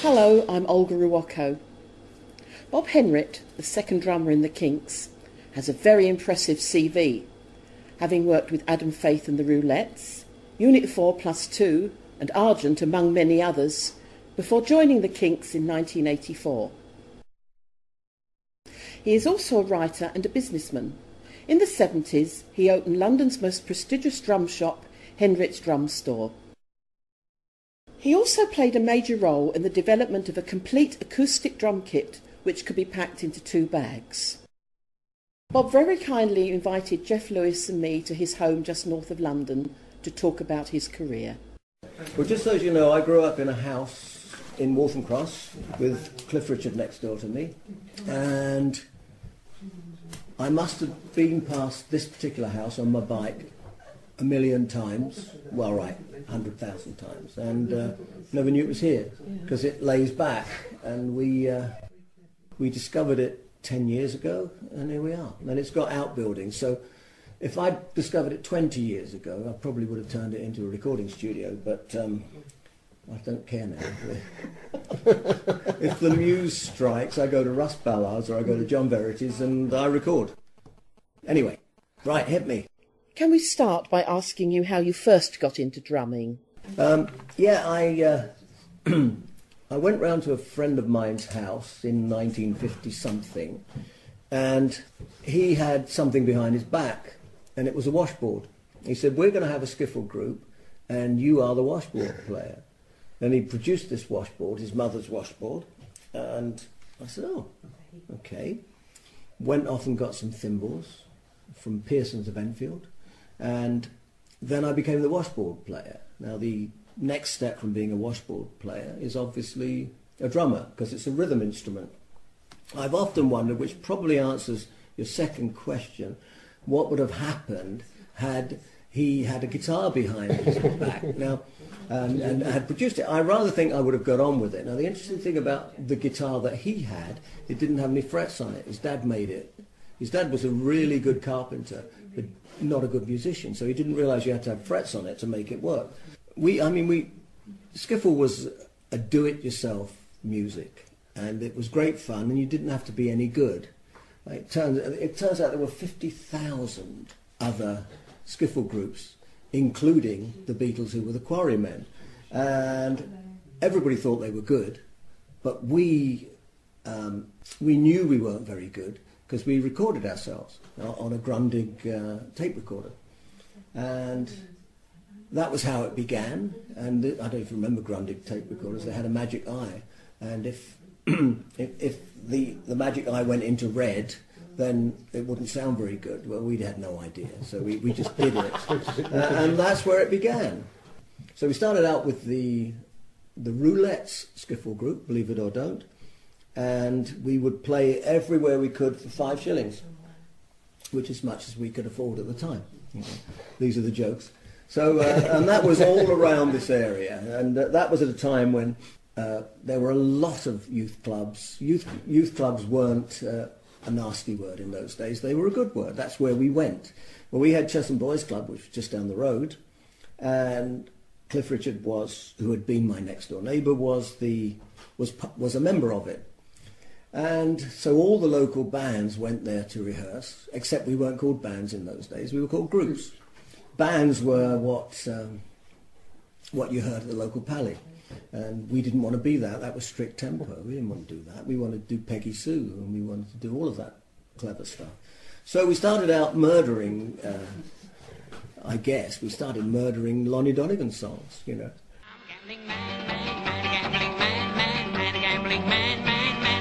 Hello, I'm Olga Ruocco. Bob Henrit, the second drummer in the Kinks, has a very impressive CV, having worked with Adam Faith and the Roulettes, Unit 4+2 and Argent among many others, before joining the Kinks in 1984. He is also a writer and a businessman. In the 70s, he opened London's most prestigious drum shop, Henrit's Drum Store. He also played a major role in the development of a complete acoustic drum kit which could be packed into 2 bags. Bob very kindly invited Jeff Lewis and me to his home just north of London to talk about his career. Well, just so you know, I grew up in a house in Waltham Cross with Cliff Richard next door to me, and I must have been past this particular house on my bike 1 million times, well, right, 100,000 times, and never knew it was here because it lays back, and we discovered it 10 years ago, and here we are. And it's got outbuildings, so if I'd discovered it 20 years ago, I probably would have turned it into a recording studio, but I don't care now. If the muse strikes, I go to Russ Ballard's or I go to John Verity's and I record. Anyway, right, hit me. Can we start by asking you how you first got into drumming? I went round to a friend of mine's house in 1950-something, and he had something behind his back, and it was a washboard. He said, "We're going to have a skiffle group, and you are the washboard player." And he produced this washboard, his mother's washboard, and I said, "Oh, okay." Went off and got some thimbles from Pearson's of Enfield, and then I became the washboard player. Now, the next step from being a washboard player is obviously a drummer, because it's a rhythm instrument. I've often wondered, which probably answers your second question, what would have happened had he had a guitar behind his back now and had produced it. I rather think I would have got on with it. Now, the interesting thing about the guitar that he had, it didn't have any frets on it. His dad made it. His dad was a really good carpenter, but not a good musician, so he didn't realise you had to have frets on it to make it work. Skiffle was a do-it-yourself music, and it was great fun, and you didn't have to be any good. It turns out there were 50,000 other skiffle groups, including the Beatles, who were the Quarrymen, and everybody thought they were good, but we knew we weren't very good because we recorded ourselves on a Grundig tape recorder, and that was how it began. And I don't even remember Grundig tape recorders. They had a magic eye, and if the magic eye went into red, then it wouldn't sound very good. Well, we had no idea, so we just did it, and that's where it began. So we started out with the Roulettes skiffle group, believe it or don't, and we would play everywhere we could for 5 shillings, which is much as we could afford at the time. These are the jokes. So, and that was all around this area, and that was at a time when there were a lot of youth clubs. Youth clubs weren't a nasty word in those days. They were a good word. That's where we went. Well, we had Chesham Boys Club, which was just down the road, and Cliff Richard who had been my next door neighbour, was a member of it. And so all the local bands went there to rehearse, except we weren't called bands in those days. We were called groups. Bands were what you heard at the local pally, and we didn't want to be that. That was strict tempo. We didn't want to do that. We wanted to do Peggy Sue, and we wanted to do all of that clever stuff. So we started out murdering, we started murdering Lonnie Donegan songs, you know. I'm a gambling man, gambling man, a gambling man,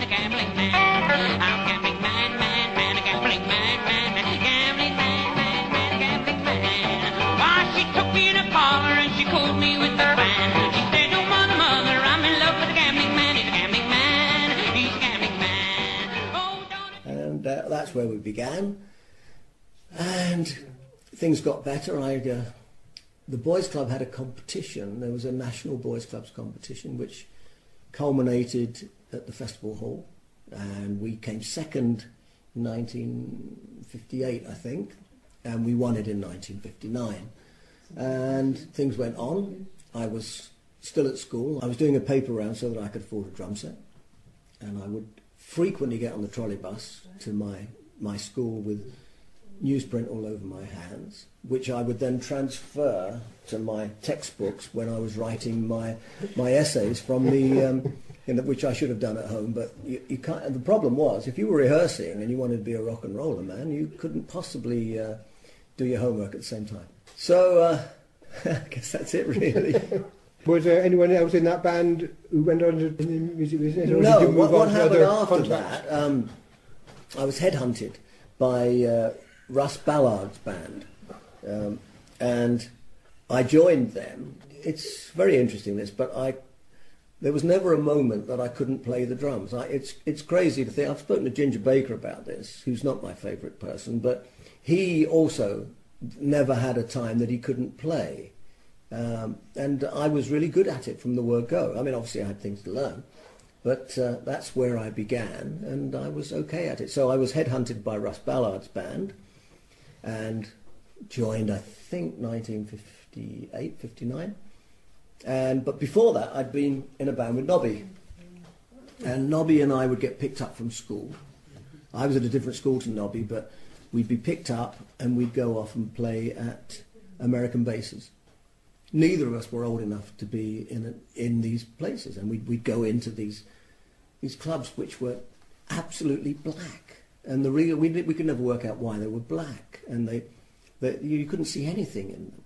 a gambling man. I'm a gambling man, a gambling man, a gambling man, a gambling man. Why, she took me in a parlor and she called me with the fan. She said, "Oh, mother, I'm in love with a gambling man. He's a gambling man, he's a gambling man." Oh, and that's where we began. And things got better. The Boys Club had a competition. There was a National Boys Clubs competition which culminated at the Festival Hall, and we came second in 1958, I think, and we won it in 1959. And things went on. I was still at school. I was doing a paper round so that I could afford a drum set, and I would frequently get on the trolley bus to my school with newsprint all over my hands, which I would then transfer to my textbooks when I was writing my essays from the which I should have done at home. But you can't. And the problem was, if you were rehearsing and you wanted to be a rock and roller man, you couldn't possibly do your homework at the same time. So I guess that's it, really. Was there anyone else in that band who went on to the music business? Or No, did you move what on to happened other after contacts? that, I was headhunted by Russ Ballard's band, and I joined them. It's very interesting, this, but there was never a moment that I couldn't play the drums. It's crazy to think. I've spoken to Ginger Baker about this, who's not my favourite person, but he also never had a time that he couldn't play. And I was really good at it from the word go. I mean, obviously I had things to learn, but that's where I began, and I was okay at it. So I was headhunted by Russ Ballard's band and joined, I think, 1958, 59. But before that, I'd been in a band with Nobby. And Nobby and I would get picked up from school. I was at a different school to Nobby, but we'd be picked up and we'd go off and play at American bases. Neither of us were old enough to be in these places, and we'd go into these clubs which were absolutely black, and we could never work out why they were black, and you couldn't see anything in them.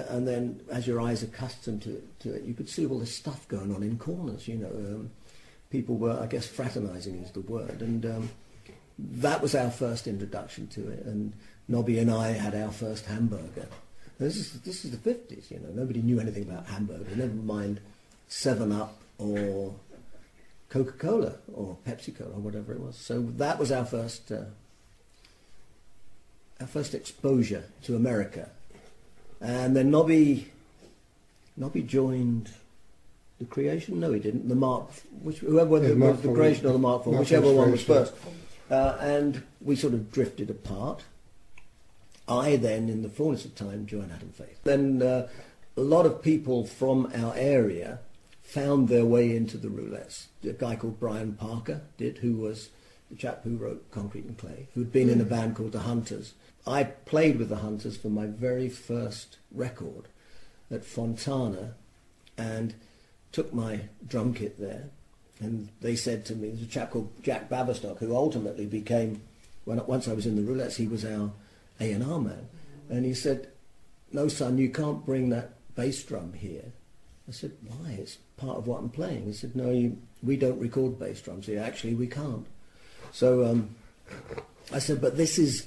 And then, as your eyes accustomed to it, you could see all this stuff going on in corners. People were, I guess, fraternising is the word, and that was our first introduction to it. And Nobby and I had our first hamburger. This is the 50s, Nobody knew anything about hamburgers, never mind 7-Up or Coca-Cola or Pepsi-Cola or whatever it was. So that was our first exposure to America. And then Nobby joined the Creation. No, he didn't. Whoever was the Creation or the Mark IV, whichever one was first. And we sort of drifted apart. I then, in the fullness of time, joined Adam Faith. Then a lot of people from our area found their way into the Roulettes. A guy called Brian Parker who was the chap who wrote Concrete and Clay, who'd been in a band called the Hunters. I played with the Hunters for my very first record at Fontana and took my drum kit there. And they said to me, there's a chap called Jack Baverstock, who ultimately became, once I was in the Roulettes, he was our A&R man. And he said, no, son, you can't bring that bass drum here. I said, why? It's part of what I'm playing. He said, no, we don't record bass drums here. Actually, we can't. So I said, but this is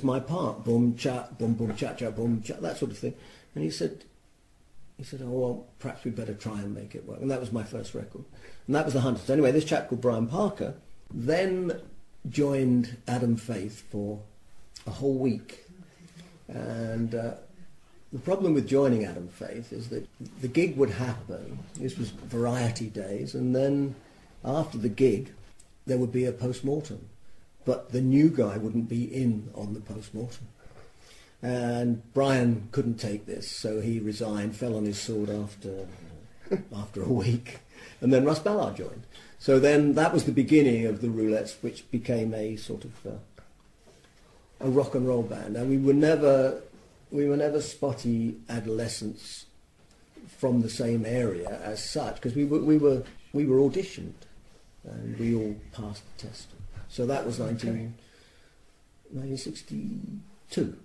my part. Boom, cha, boom, boom, cha, cha, boom, cha, that sort of thing. And he said, oh, well, perhaps we'd better try and make it work. And that was my first record. And that was the Hunters. Anyway, this chap called Brian Parker then joined Adam Faith for a whole week. And the problem with joining Adam Faith is that the gig would happen. This was variety days, and then after the gig there would be a post-mortem, but the new guy wouldn't be in on the post-mortem. And Brian couldn't take this, so he resigned, fell on his sword after a week, and then Russ Ballard joined. So then that was the beginning of the Roulettes, which became a sort of a rock and roll band. And we were never spotty adolescents from the same area as such, because we were auditioned and we all passed the test. So that was 1962.